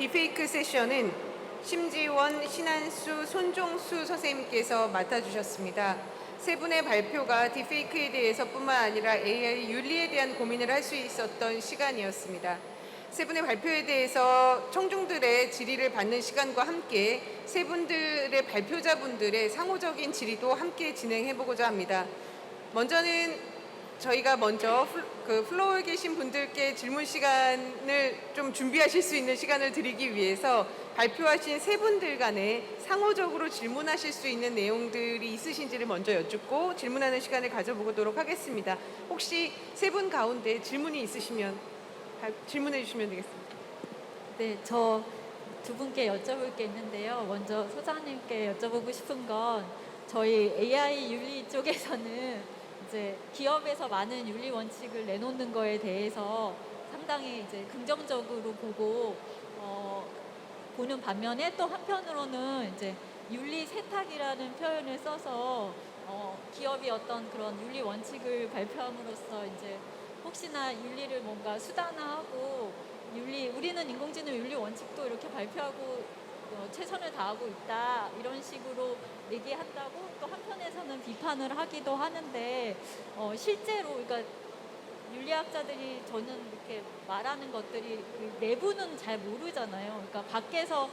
디페이크 세션은 심지원, 신한수, 손종수 선생님께서 맡아주셨습니다. 세 분의 발표가 디페이크에 대해서뿐만 아니라 AI 윤리에 대한 고민을 할 수 있었던 시간이었습니다. 세 분의 발표에 대해서 청중들의 질의를 받는 시간과 함께 세 분들의 발표자분들의 상호적인 질의도 함께 진행해보고자 합니다. 저희가 먼저 플로어에 계신 분들께 질문 시간을 좀 준비하실 수 있는 시간을 드리기 위해서 발표하신 세 분들 간에 상호적으로 질문하실 수 있는 내용들이 있으신지를 먼저 여쭙고 질문하는 시간을 가져보도록 하겠습니다. 혹시 세 분 가운데 질문이 있으시면 질문해 주시면 되겠습니다. 네, 저 두 분께 여쭤볼 게 있는데요. 먼저 소장님께 여쭤보고 싶은 건 저희 AI 윤리 쪽에서는 이제 기업에서 많은 윤리 원칙을 내놓는 거에 대해서 상당히 이제 긍정적으로 보는 반면에 또 한편으로는 이제 윤리 세탁이라는 표현을 써서 기업이 어떤 그런 윤리 원칙을 발표함으로써 이제 혹시나 윤리를 뭔가 수단화하고 우리는 인공지능 윤리 원칙도 이렇게 발표하고 최선을 다하고 있다 이런 식으로 얘기한다고 또 한편에서는 비판을 하기도 하는데 실제로 그러니까 윤리학자들이 저는 이렇게 말하는 것들이 그 내부는 잘 모르잖아요. 그러니까 밖에서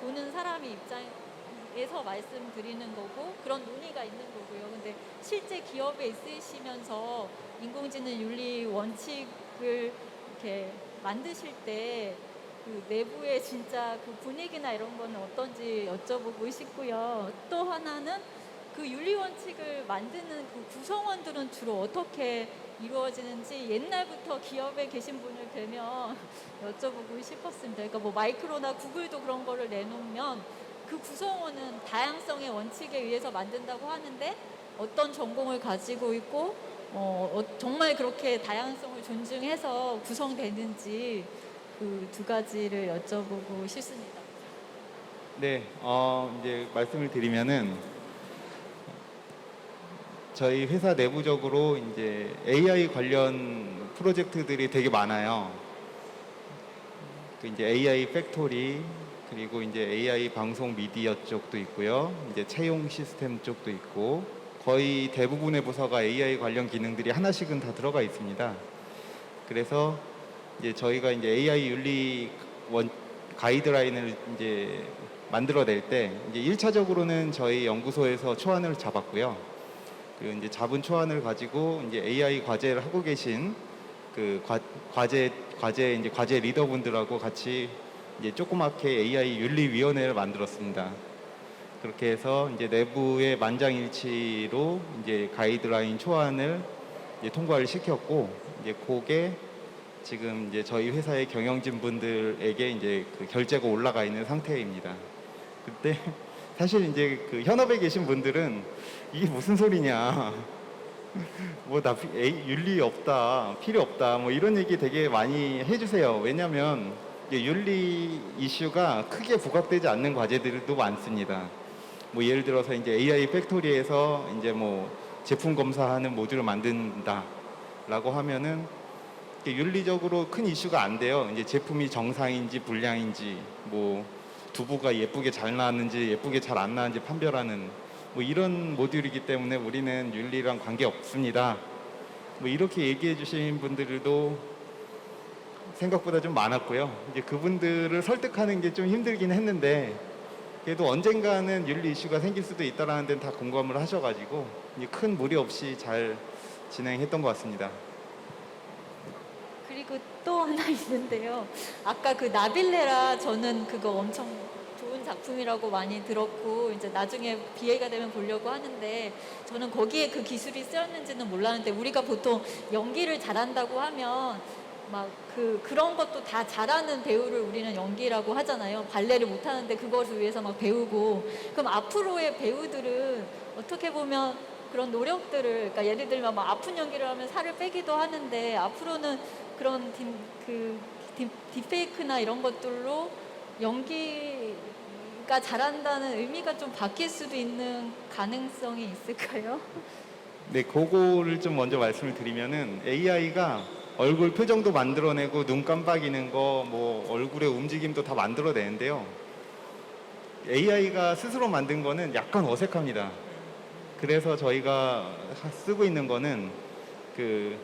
보는 사람의 입장에서 말씀드리는 거고 그런 논의가 있는 거고요. 근데 실제 기업에 있으시면서 인공지능 윤리 원칙을 이렇게 만드실 때 그 내부의 진짜 그 분위기나 이런 거는 어떤지 여쭤보고 싶고요. 또 하나는 그 윤리 원칙을 만드는 그 구성원들은 주로 어떻게 이루어지는지 옛날부터 기업에 계신 분을 뵈면 여쭤보고 싶었습니다. 그러니까 뭐 마이크로나 구글도 그런 거를 내놓으면 그 구성원은 다양성의 원칙에 의해서 만든다고 하는데 어떤 전공을 가지고 있고 정말 그렇게 다양성을 존중해서 구성되는지 그 두 가지를 여쭤보고 싶습니다. 네, 이제 말씀을 드리면은 저희 회사 내부적으로 이제 AI 관련 프로젝트들이 되게 많아요. 그 이제 AI 팩토리 그리고 이제 AI 방송 미디어 쪽도 있고요. 이제 채용 시스템 쪽도 있고 거의 대부분의 부서가 AI 관련 기능들이 하나씩은 다 들어가 있습니다. 그래서 이제 저희가 이제 AI 윤리 가이드라인을 이제 만들어낼 때 이제 1차적으로는 저희 연구소에서 초안을 잡았고요. 그리고 이제 잡은 초안을 가지고 이제 AI 과제를 하고 계신 그 과제 리더분들하고 같이 이제 조그맣게 AI 윤리위원회를 만들었습니다. 그렇게 해서 이제 내부의 만장일치로 이제 가이드라인 초안을 이제 통과를 시켰고 이제 그게 지금 이제 저희 회사의 경영진 분들에게 이제 그 결제가 올라가 있는 상태입니다. 그때 사실 이제 그 현업에 계신 분들은 이게 무슨 소리냐, 뭐 나 윤리 없다, 필요 없다, 뭐 이런 얘기 되게 많이 해주세요. 왜냐하면 윤리 이슈가 크게 부각되지 않는 과제들도 많습니다. 뭐 예를 들어서 이제 AI 팩토리에서 이제 뭐 제품 검사하는 모듈을 만든다라고 하면은 윤리적으로 큰 이슈가 안 돼요. 이제 제품이 정상인지 불량인지, 뭐 두부가 예쁘게 잘 나왔는지 예쁘게 잘 안 나왔는지 판별하는 뭐 이런 모듈이기 때문에 우리는 윤리랑 관계 없습니다. 뭐 이렇게 얘기해 주신 분들도 생각보다 좀 많았고요. 이제 그분들을 설득하는 게 좀 힘들긴 했는데 그래도 언젠가는 윤리 이슈가 생길 수도 있다라는 데는 다 공감을 하셔가지고 큰 무리 없이 잘 진행했던 것 같습니다. 그리고 또 하나 있는데요. 아까 그 나빌레라 저는 그거 엄청 좋은 작품이라고 많이 들었고 이제 나중에 기회가 되면 보려고 하는데 저는 거기에 그 기술이 쓰였는지는 몰랐는데 우리가 보통 연기를 잘한다고 하면 막 그런 것도 다 잘하는 배우를 우리는 연기라고 하잖아요. 발레를 못하는데 그것을 위해서 막 배우고 그럼 앞으로의 배우들은 어떻게 보면 그런 노력들을 그러니까 예를 들면 막 아픈 연기를 하면 살을 빼기도 하는데 앞으로는 그런 딥페이크나 이런 것들로 연기가 잘한다는 의미가 좀 바뀔 수도 있는 가능성이 있을까요? 네, 그거를 좀 먼저 말씀을 드리면은 AI가 얼굴 표정도 만들어내고 눈 깜빡이는 거, 뭐 얼굴의 움직임도 다 만들어내는데요. AI가 스스로 만든 거는 약간 어색합니다. 그래서 저희가 쓰고 있는 거는 그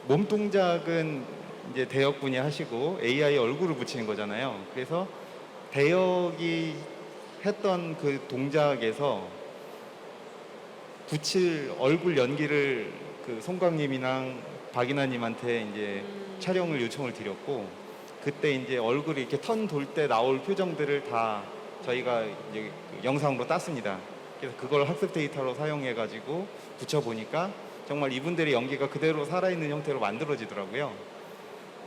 몸 동작은 이제 대역분이 하시고 AI 얼굴을 붙이는 거잖아요. 그래서 대역이 했던 그 동작에서 붙일 얼굴 연기를 그 송강님이랑 박인아님한테 이제 촬영을 요청을 드렸고, 그때 이제 얼굴이 이렇게 턴 돌 때 나올 표정들을 다 저희가 이제 영상으로 땄습니다. 그래서 그걸 학습 데이터로 사용해 가지고 붙여 보니까 정말 이분들의 연기가 그대로 살아있는 형태로 만들어지더라고요.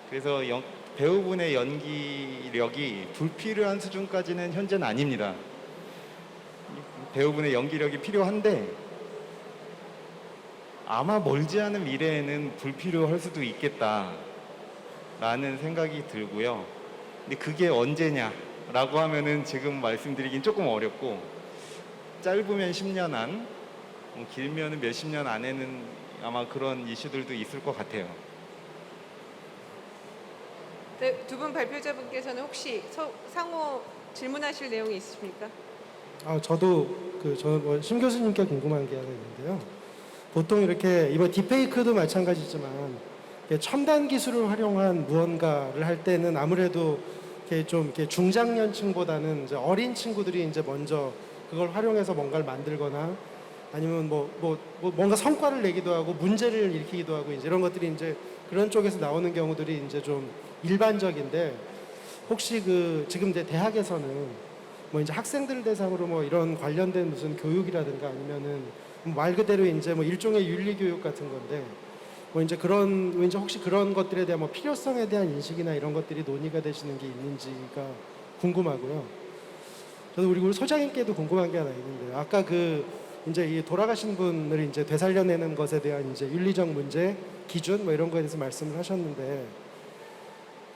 그래서 배우분의 연기력이 불필요한 수준까지는 현재는 아닙니다. 배우분의 연기력이 필요한데 아마 멀지 않은 미래에는 불필요할 수도 있겠다라는 생각이 들고요. 근데 그게 언제냐라고 하면은 지금 말씀드리긴 조금 어렵고, 짧으면 10년 안, 길면은 몇십 년 안에는 아마 그런 이슈들도 있을 것 같아요. 네, 두 분 발표자분께서는 혹시 상호 질문하실 내용이 있으십니까? 저도 저는 심 교수님께 궁금한 게 하나 있는데요. 보통 이렇게 이번 딥페이크도 마찬가지지만 이렇게 첨단 기술을 활용한 무언가를 할 때는 아무래도 이렇게 중장년층보다는 이제 어린 친구들이 이제 먼저 그걸 활용해서 뭔가를 만들거나 아니면 뭔가 성과를 내기도 하고 문제를 일으키기도 하고 이제 이런 것들이 이제 그런 쪽에서 나오는 경우들이 이제 좀 일반적인데, 혹시 지금 이제 대학에서는 이제 학생들 대상으로 이런 관련된 무슨 교육이라든가 아니면은 말 그대로 이제 일종의 윤리 교육 같은 건데 이제 이제 혹시 그런 것들에 대한 필요성에 대한 인식이나 이런 것들이 논의가 되시는 게 있는지가 궁금하고요. 저도 우리 소장님께도 궁금한 게 하나 있는데요. 아까 이제 이 돌아가신 분을 이제 되살려내는 것에 대한 이제 윤리적 문제, 기준 이런 거에 대해서 말씀을 하셨는데,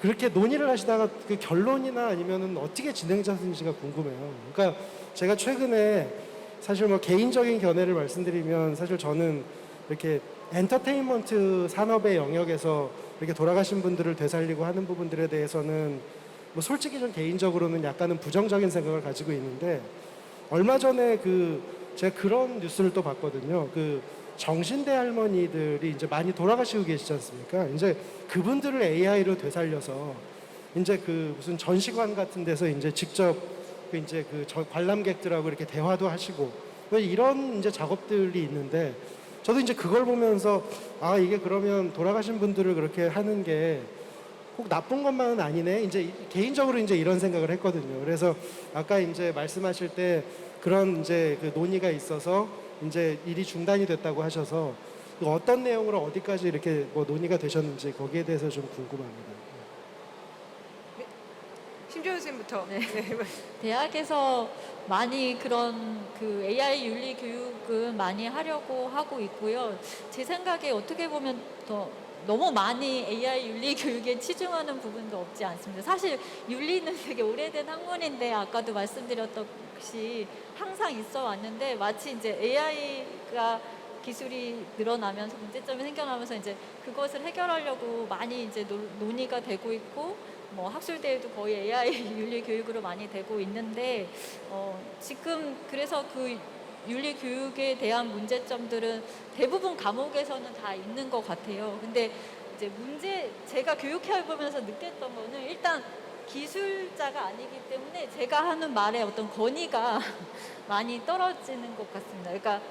그렇게 논의를 하시다가 그 결론이나 아니면은 어떻게 진행되는지가 궁금해요. 그러니까 제가 최근에 사실 개인적인 견해를 말씀드리면, 사실 저는 이렇게 엔터테인먼트 산업의 영역에서 이렇게 돌아가신 분들을 되살리고 하는 부분들에 대해서는 솔직히 좀 개인적으로는 약간은 부정적인 생각을 가지고 있는데, 얼마 전에 제가 그런 뉴스를 또 봤거든요. 정신대 할머니들이 이제 많이 돌아가시고 계시지 않습니까? 이제 그분들을 AI로 되살려서 이제 무슨 전시관 같은 데서 이제 직접 이제 관람객들하고 이렇게 대화도 하시고 이런 이제 작업들이 있는데, 저도 이제 그걸 보면서 이게 그러면 돌아가신 분들을 그렇게 하는 게 꼭 나쁜 것만은 아니네. 이제 개인적으로 이제 이런 생각을 했거든요. 그래서 아까 이제 말씀하실 때 그런 이제 논의가 있어서 이제 일이 중단이 됐다고 하셔서 어떤 내용으로 어디까지 이렇게 논의가 되셨는지 거기에 대해서 좀 궁금합니다. 심지어 선생님부터. 네. 대학에서 많이 그런 AI 윤리 교육은 많이 하려고 하고 있고요. 제 생각에 어떻게 보면 너무 많이 AI 윤리 교육에 치중하는 부분도 없지 않습니다. 사실 윤리는 되게 오래된 학문인데, 아까도 말씀드렸듯이 항상 있어 왔는데, 마치 이제 AI가 기술이 늘어나면서 문제점이 생겨나면서 이제 그것을 해결하려고 많이 이제 논의가 되고 있고, 학술대회도 거의 AI 윤리 교육으로 많이 되고 있는데, 지금 그래서 윤리 교육에 대한 문제점들은 대부분 과목에서는 다 있는 것 같아요. 근데 이제 제가 교육해보면서 느꼈던 거는, 일단 기술자가 아니기 때문에 제가 하는 말에 어떤 권위가 많이 떨어지는 것 같습니다. 그러니까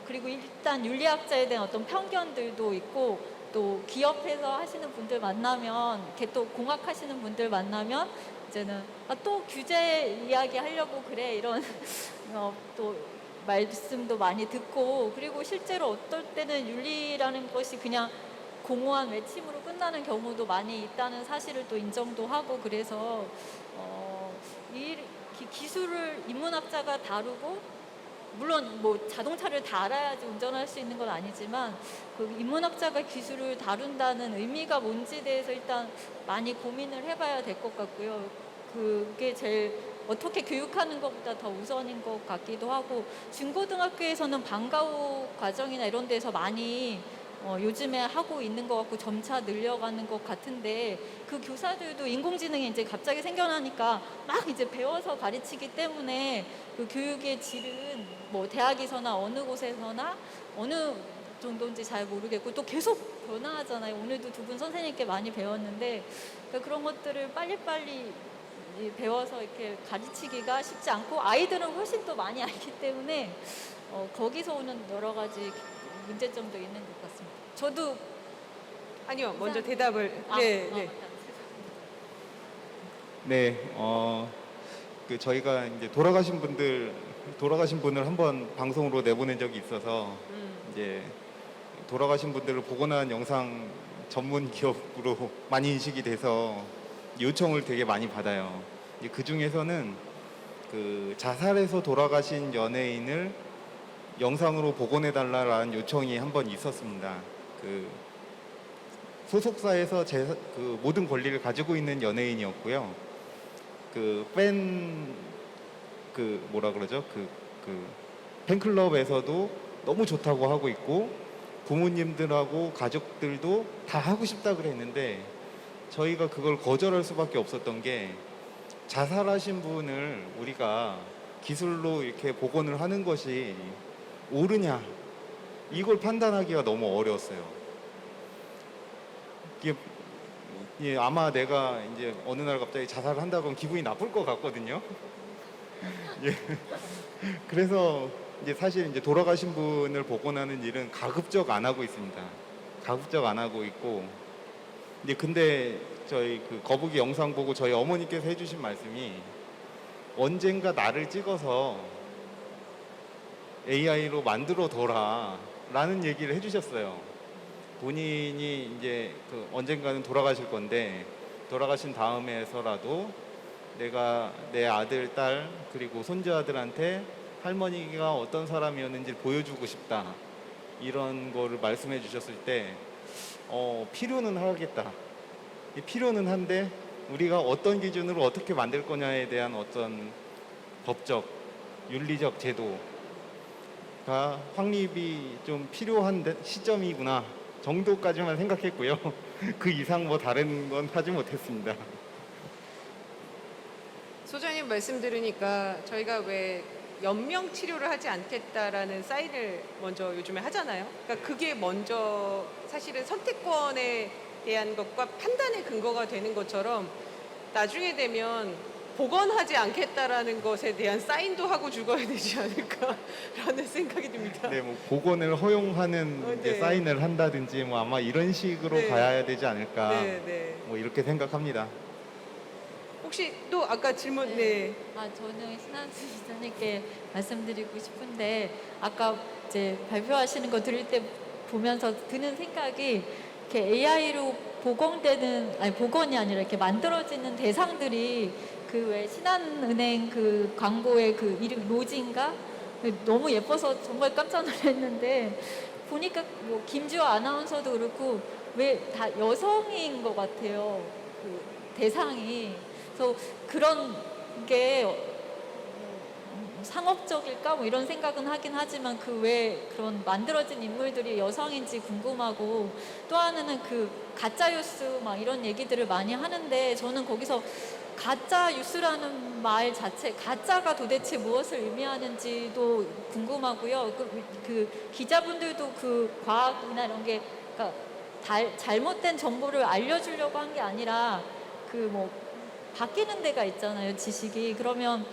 그리고 일단 윤리학자에 대한 어떤 편견들도 있고, 또 기업에서 하시는 분들 만나면, 이렇게 또 공학하시는 분들 만나면 이제는 또 규제 이야기 하려고 그래, 이런 또 말씀도 많이 듣고, 그리고 실제로 어떨 때는 윤리라는 것이 그냥 공허한 외침으로 끝나는 경우도 많이 있다는 사실을 또 인정도 하고, 그래서 이 기술을 인문학자가 다루고, 물론 자동차를 다 알아야지 운전할 수 있는 건 아니지만, 인문학자가 기술을 다룬다는 의미가 뭔지에 대해서 일단 많이 고민을 해봐야 될 것 같고요. 그게 제일 어떻게 교육하는 것보다 더 우선인 것 같기도 하고, 중고등학교에서는 방과후 과정이나 이런 데서 많이 요즘에 하고 있는 것 같고 점차 늘려가는 것 같은데 그 교사들도 인공지능이 이제 갑자기 생겨나니까 막 이제 배워서 가르치기 때문에 그 교육의 질은 뭐 대학에서나 어느 곳에서나 어느 정도인지 잘 모르겠고 또 계속 변화하잖아요. 오늘도 두 분 선생님께 많이 배웠는데 그러니까 그런 것들을 빨리빨리 배워서 이렇게 가르치기가 쉽지 않고 아이들은 훨씬 더 많이 알기 때문에 거기서 오는 여러 가지 문제점도 있는 것 같습니다. 저도 아니요, 먼저 대답을. 아, 네, 아, 네. 맞다. 네, 그 저희가 이제 돌아가신 분을 한번 방송으로 내보낸 적이 있어서 이제 돌아가신 분들을 복원한 영상 전문 기업으로 많이 인식이 돼서 요청을 되게 많이 받아요. 그 중에서는 그 자살해서 돌아가신 연예인을 영상으로 복원해달라는 요청이 한 번 있었습니다. 그 소속사에서 그 모든 권리를 가지고 있는 연예인이었고요. 그 뭐라 그러죠? 그 팬클럽에서도 너무 좋다고 하고 있고 부모님들하고 가족들도 다 하고 싶다 그랬는데 저희가 그걸 거절할 수밖에 없었던 게 자살하신 분을 우리가 기술로 이렇게 복원을 하는 것이 옳으냐 이걸 판단하기가 너무 어려웠어요. 이게 예, 아마 내가 이제 어느 날 갑자기 자살을 한다고 하면 기분이 나쁠 것 같거든요. 예. 그래서 이제 사실 이제 돌아가신 분을 복원하는 일은 가급적 안 하고 있습니다. 가급적 안 하고 있고 이제 근데 저희 그 거북이 영상 보고 저희 어머니께서 해주신 말씀이 언젠가 나를 찍어서 AI로 만들어 둬라 라는 얘기를 해주셨어요. 본인이 이제 그 언젠가는 돌아가실 건데 돌아가신 다음에서라도 내가 내 아들, 딸 그리고 손자들한테 할머니가 어떤 사람이었는지 보여주고 싶다 이런 거를 말씀해 주셨을 때 필요는 하겠다. 필요는 한데 우리가 어떤 기준으로 어떻게 만들 거냐에 대한 어떤 법적, 윤리적 제도가 확립이 좀 필요한 시점이구나 정도까지만 생각했고요. 그 이상 뭐 다른 건 하지 못했습니다. 소장님 말씀 들으니까 저희가 왜 연명 치료를 하지 않겠다라는 사인을 먼저 요즘에 하잖아요. 그러니까 그게 먼저 사실은 선택권에 대한 것과 판단의 근거가 되는 것처럼 나중에 되면 복원하지 않겠다라는 것에 대한 사인도 하고 죽어야 되지 않을까라는 생각이 듭니다. 네, 뭐 복원을 허용하는 이제 네. 사인을 한다든지 뭐 아마 이런 식으로 네. 가야 되지 않을까 네, 네. 뭐 이렇게 생각합니다. 혹시 또 아까 질문, 네. 저는 신한수 기자님께 말씀드리고 싶은데 아까 이제 발표하시는 거 들을 때 보면서 드는 생각이 이렇게 AI로 복원이 아니라 이렇게 만들어지는 대상들이 그 왜 신한은행 그 광고의 그 이름 로지인가 너무 예뻐서 정말 깜짝 놀랐는데 보니까 뭐 김지호 아나운서도 그렇고 왜 다 여성인 것 같아요. 그 대상이. 그래서 그런 게 상업적일까 뭐 이런 생각은 하긴 하지만 그 왜 그런 만들어진 인물들이 여성인지 궁금하고 또 하나는 그 가짜 뉴스 막 이런 얘기들을 많이 하는데 저는 거기서 가짜 뉴스라는 말 자체 가짜가 도대체 무엇을 의미하는지도 궁금하고요. 그 기자분들도 그 과학이나 이런 게 그러니까 잘못된 정보를 알려주려고 한 게 아니라 그 뭐 바뀌는 데가 있잖아요, 지식이. 그러면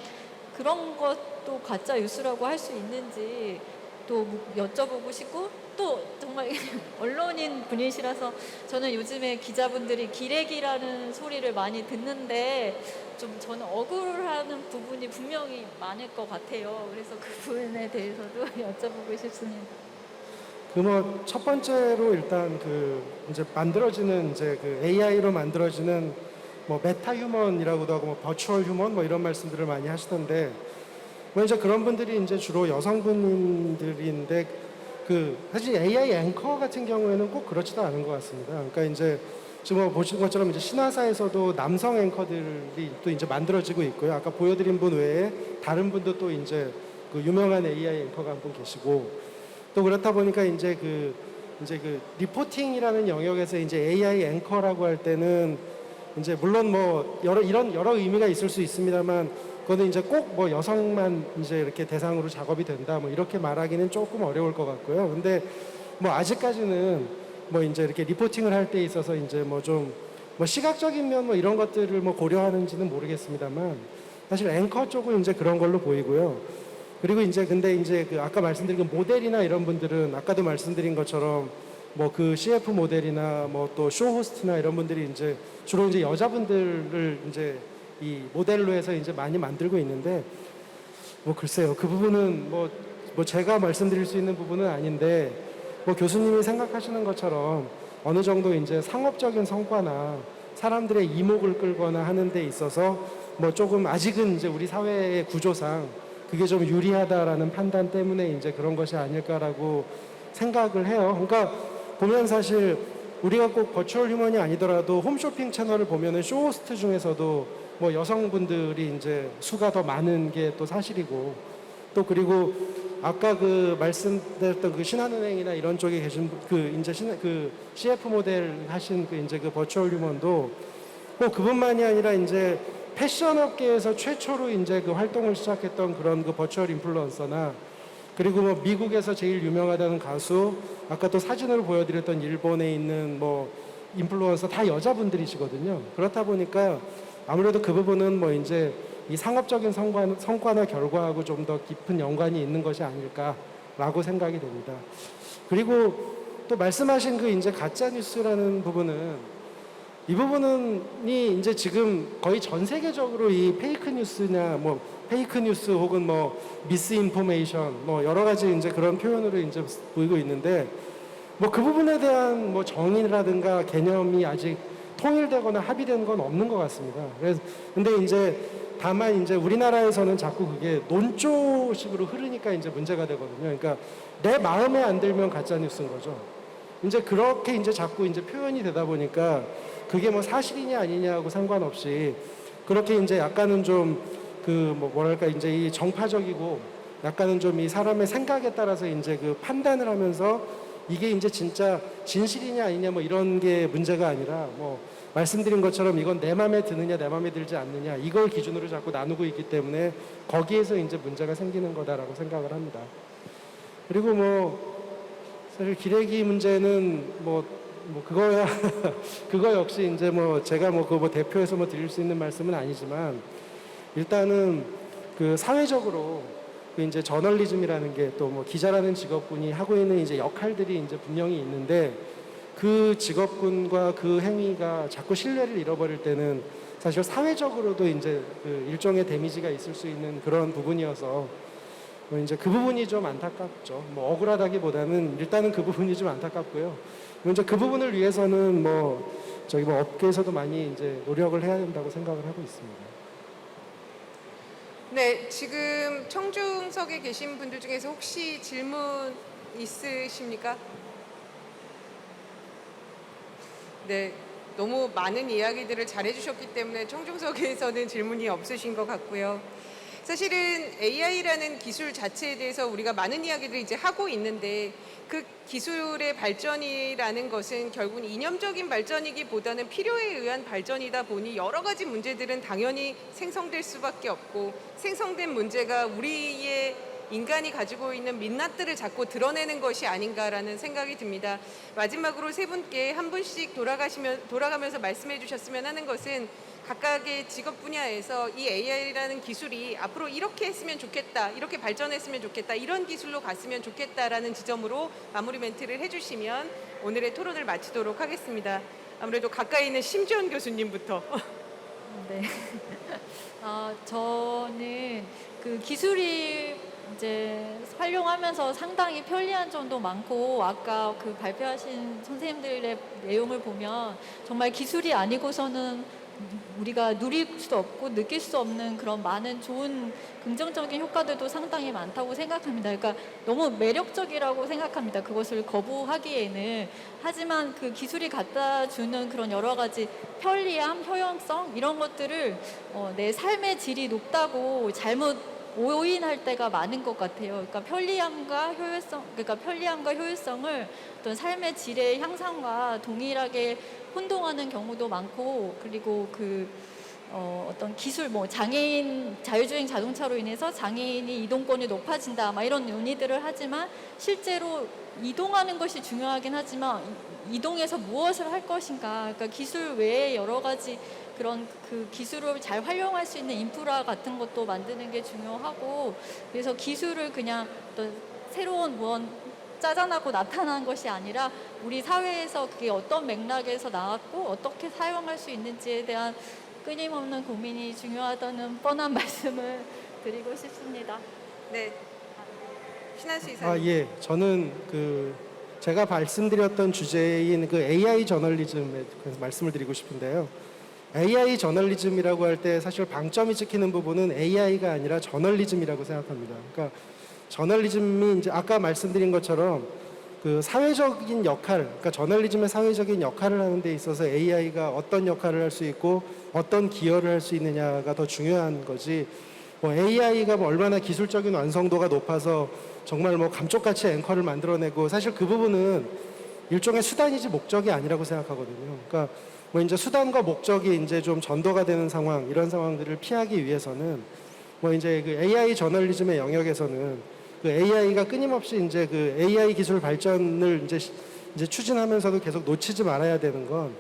그런 것도 가짜 뉴스라고 할 수 있는지 또 여쭤보고 싶고 또 정말 언론인 분이시라서 저는 요즘에 기자분들이 기레기라는 소리를 많이 듣는데 좀 저는 억울하는 부분이 분명히 많을 것 같아요. 그래서 그 부분에 대해서도 여쭤보고 싶습니다. 그 뭐 첫 번째로 일단 그 이제 만들어지는 이제 그 AI로 만들어지는 뭐 메타 휴먼이라고도 하고 뭐 버추얼 휴먼 뭐 이런 말씀들을 많이 하시던데 뭐 이제 그런 분들이 이제 주로 여성분들인데 그 사실 AI 앵커 같은 경우에는 꼭 그렇지도 않은 것 같습니다. 그러니까 이제 지금 뭐 보시는 것처럼 이제 신화사에서도 남성 앵커들이 또 이제 만들어지고 있고요. 아까 보여드린 분 외에 다른 분도 또 이제 그 유명한 AI 앵커가 한 분 계시고 또 그렇다 보니까 이제 그 이제 그 리포팅이라는 영역에서 이제 AI 앵커라고 할 때는 이제 물론 뭐 여러 의미가 있을 수 있습니다만 그거는 이제 꼭 뭐 여성만 이제 이렇게 대상으로 작업이 된다 뭐 이렇게 말하기는 조금 어려울 것 같고요. 근데 뭐 아직까지는 뭐 이제 이렇게 리포팅을 할 때 있어서 이제 뭐 좀 뭐 시각적인 면 뭐 이런 것들을 뭐 고려하는지는 모르겠습니다만 사실 앵커 쪽은 이제 그런 걸로 보이고요. 그리고 이제 근데 이제 그 아까 말씀드린 그 모델이나 이런 분들은 아까도 말씀드린 것처럼 뭐 그 CF 모델이나 뭐 또 쇼 호스트나 이런 분들이 이제 주로 이제 여자분들을 이제 이 모델로 해서 이제 많이 만들고 있는데 뭐 글쎄요 그 부분은 뭐 제가 말씀드릴 수 있는 부분은 아닌데 뭐 교수님이 생각하시는 것처럼 어느 정도 이제 상업적인 성과나 사람들의 이목을 끌거나 하는 데 있어서 뭐 조금 아직은 이제 우리 사회의 구조상 그게 좀 유리하다라는 판단 때문에 이제 그런 것이 아닐까라고 생각을 해요. 그러니까 보면 사실 우리가 꼭 버추얼 휴먼이 아니더라도 홈쇼핑 채널을 보면은 쇼호스트 중에서도 뭐 여성분들이 이제 수가 더 많은 게 또 사실이고 또 그리고 아까 그 말씀드렸던 그 신한은행이나 이런 쪽에 계신 그 이제 그 CF 모델 하신 그 이제 그 버추얼 휴먼도 뭐 그분만이 아니라 이제 패션 업계에서 최초로 이제 그 활동을 시작했던 그런 그 버추얼 인플루언서나 그리고 뭐 미국에서 제일 유명하다는 가수 아까 또 사진으로 보여드렸던 일본에 있는 뭐 인플루언서 다 여자분들이시거든요. 그렇다 보니까 아무래도 그 부분은 뭐 이제 이 상업적인 성과나 결과하고 좀 더 깊은 연관이 있는 것이 아닐까라고 생각이 됩니다. 그리고 또 말씀하신 그 이제 가짜 뉴스라는 부분은 이 부분이 이제 지금 거의 전 세계적으로 이 페이크 뉴스냐 뭐 페이크 뉴스 혹은 뭐 미스 인포메이션 뭐 여러 가지 이제 그런 표현으로 이제 보이고 있는데 뭐 그 부분에 대한 뭐 정의라든가 개념이 아직 통일되거나 합의된 건 없는 것 같습니다. 그래서 근데 이제 다만 이제 우리나라에서는 자꾸 그게 논조식으로 흐르니까 이제 문제가 되거든요. 그러니까 내 마음에 안 들면 가짜 뉴스인 거죠. 이제 그렇게 이제 자꾸 이제 표현이 되다 보니까 그게 뭐 사실이냐 아니냐하고 상관없이 그렇게 이제 약간은 좀 그 뭐 뭐랄까 이제 이 정파적이고 약간은 좀 이 사람의 생각에 따라서 이제 그 판단을 하면서 이게 이제 진짜 진실이냐 아니냐 뭐 이런 게 문제가 아니라 뭐 말씀드린 것처럼 이건 내 마음에 드느냐 내 마음에 들지 않느냐 이걸 기준으로 자꾸 나누고 있기 때문에 거기에서 이제 문제가 생기는 거다라고 생각을 합니다. 그리고 뭐 사실 기레기 문제는 뭐 그거야 그거 역시 이제 뭐 제가 뭐 그거 뭐 대표해서 뭐 드릴 수 있는 말씀은 아니지만 일단은 그 사회적으로 그 이제 저널리즘이라는 게 또 뭐 기자라는 직업군이 하고 있는 이제 역할들이 이제 분명히 있는데 그 직업군과 그 행위가 자꾸 신뢰를 잃어버릴 때는 사실 사회적으로도 이제 그 일종의 데미지가 있을 수 있는 그런 부분이어서 뭐 이제 그 부분이 좀 안타깝죠. 뭐 억울하다기보다는 일단은 그 부분이 좀 안타깝고요. 이제 그 부분을 위해서는 뭐 저기 뭐 업계에서도 많이 이제 노력을 해야 된다고 생각을 하고 있습니다. 네, 지금 청중석에 계신 분들 중에서 혹시 질문 있으십니까? 네, 너무 많은 이야기들을 잘해주셨기 때문에 청중석에서는 질문이 없으신 것 같고요. 사실은 AI라는 기술 자체에 대해서 우리가 많은 이야기들을 이제 하고 있는데 그 기술의 발전이라는 것은 결국은 이념적인 발전이기보다는 필요에 의한 발전이다 보니 여러 가지 문제들은 당연히 생성될 수밖에 없고 생성된 문제가 우리의 인간이 가지고 있는 민낯들을 자꾸 드러내는 것이 아닌가라는 생각이 듭니다. 마지막으로 세 분께 한 분씩 돌아가면서 말씀해 주셨으면 하는 것은 각각의 직업 분야에서 이 AI라는 기술이 앞으로 이렇게 했으면 좋겠다, 이렇게 발전했으면 좋겠다, 이런 기술로 갔으면 좋겠다라는 지점으로 마무리 멘트를 해주시면 오늘의 토론을 마치도록 하겠습니다. 아무래도 가까이 있는 심지원 교수님부터. 네. 저는 그 기술이 이제 활용하면서 상당히 편리한 점도 많고 아까 그 발표하신 선생님들의 내용을 보면 정말 기술이 아니고서는 우리가 누릴 수 없고 느낄 수 없는 그런 많은 좋은 긍정적인 효과들도 상당히 많다고 생각합니다. 그러니까 너무 매력적이라고 생각합니다. 그것을 거부하기에는. 하지만 그 기술이 갖다 주는 그런 여러 가지 편리함, 효용성 이런 것들을 내 삶의 질이 높다고 잘못 오인할 때가 많은 것 같아요. 그러니까 편리함과 효율성을 어떤 삶의 질의 향상과 동일하게 혼동하는 경우도 많고, 그리고 어떤 기술, 뭐 장애인 자율주행 자동차로 인해서 장애인이 이동권이 높아진다, 막 이런 논의들을 하지만 실제로 이동하는 것이 중요하긴 하지만 이동해서 무엇을 할 것인가, 그러니까 기술 외에 여러 가지 그런 기술을 잘 활용할 수 있는 인프라 같은 것도 만드는 게 중요하고, 그래서 기술을 그냥 어떤 새로운 무언 짜잔하고 나타난 것이 아니라 우리 사회에서 그게 어떤 맥락에서 나왔고 어떻게 사용할 수 있는지에 대한 끊임없는 고민이 중요하다는 뻔한 말씀을 드리고 싶습니다. 네. 신한수 이사님. 예. 저는 제가 말씀드렸던 주제인 AI 저널리즘에 대해서 말씀을 드리고 싶은데요. AI 저널리즘이라고 할 때 사실 방점이 찍히는 부분은 AI가 아니라 저널리즘이라고 생각합니다. 그러니까 저널리즘이 이제 아까 말씀드린 것처럼 사회적인 역할, 그러니까 저널리즘의 사회적인 역할을 하는 데 있어서 AI가 어떤 역할을 할 수 있고 어떤 기여를 할 수 있느냐가 더 중요한 거지. AI가 얼마나 기술적인 완성도가 높아서 정말 감쪽같이 앵커를 만들어내고, 사실 그 부분은 일종의 수단이지 목적이 아니라고 생각하거든요. 그러니까 이제 수단과 목적이 이제 좀 전도가 되는 상황, 이런 상황들을 피하기 위해서는 이제 AI 저널리즘의 영역에서는 AI가 끊임없이 이제 AI 기술 발전을 이제 추진하면서도 계속 놓치지 말아야 되는 건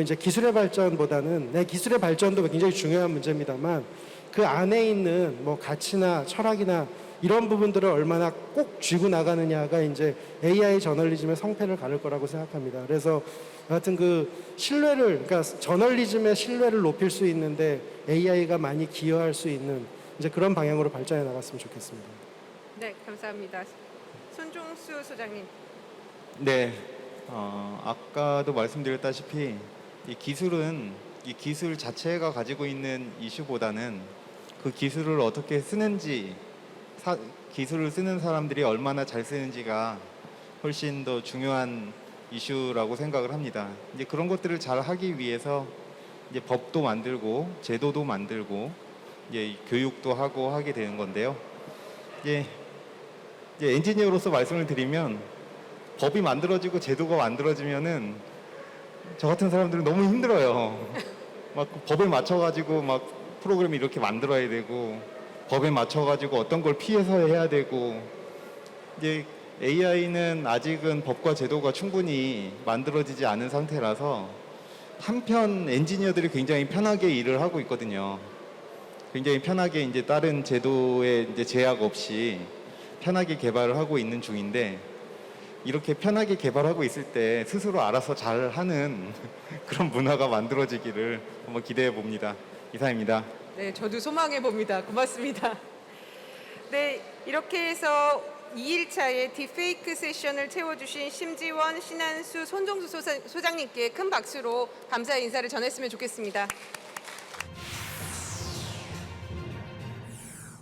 이제 기술의 발전보다는, 기술의 발전도 굉장히 중요한 문제입니다만 그 안에 있는 가치나 철학이나 이런 부분들을 얼마나 꼭 쥐고 나가느냐가 이제 AI 저널리즘의 성패를 가를 거라고 생각합니다. 그래서 하여튼 신뢰를, 그러니까 저널리즘의 신뢰를 높일 수 있는데 AI가 많이 기여할 수 있는 이제 그런 방향으로 발전해 나갔으면 좋겠습니다. 네, 감사합니다. 손종수 소장님. 네, 아까도 말씀드렸다시피 이 기술 자체가 가지고 있는 이슈보다는 그 기술을 어떻게 쓰는지, 기술을 쓰는 사람들이 얼마나 잘 쓰는지가 훨씬 더 중요한 이슈라고 생각을 합니다. 이제 그런 것들을 잘 하기 위해서 이제 법도 만들고 제도도 만들고 이제 교육도 하고 하게 되는 건데요. 이제 엔지니어로서 말씀을 드리면 법이 만들어지고 제도가 만들어지면은 저 같은 사람들은 너무 힘들어요. 막 법에 맞춰가지고 막 프로그램을 이렇게 만들어야 되고, 법에 맞춰가지고 어떤 걸 피해서 해야 되고, 이제 AI는 아직은 법과 제도가 충분히 만들어지지 않은 상태라서 한편 엔지니어들이 굉장히 편하게 일을 하고 있거든요. 굉장히 편하게 이제 다른 제도의 이제 제약 없이 편하게 개발을 하고 있는 중인데, 이렇게 편하게 개발하고 있을 때 스스로 알아서 잘하는 그런 문화가 만들어지기를 한번 기대해 봅니다. 이상입니다. 네, 저도 소망해 봅니다. 고맙습니다. 네, 이렇게 해서 2일차의 딥페이크 세션을 채워주신 심지원, 신한수, 손종수 소장님께 큰 박수로 감사의 인사를 전했으면 좋겠습니다.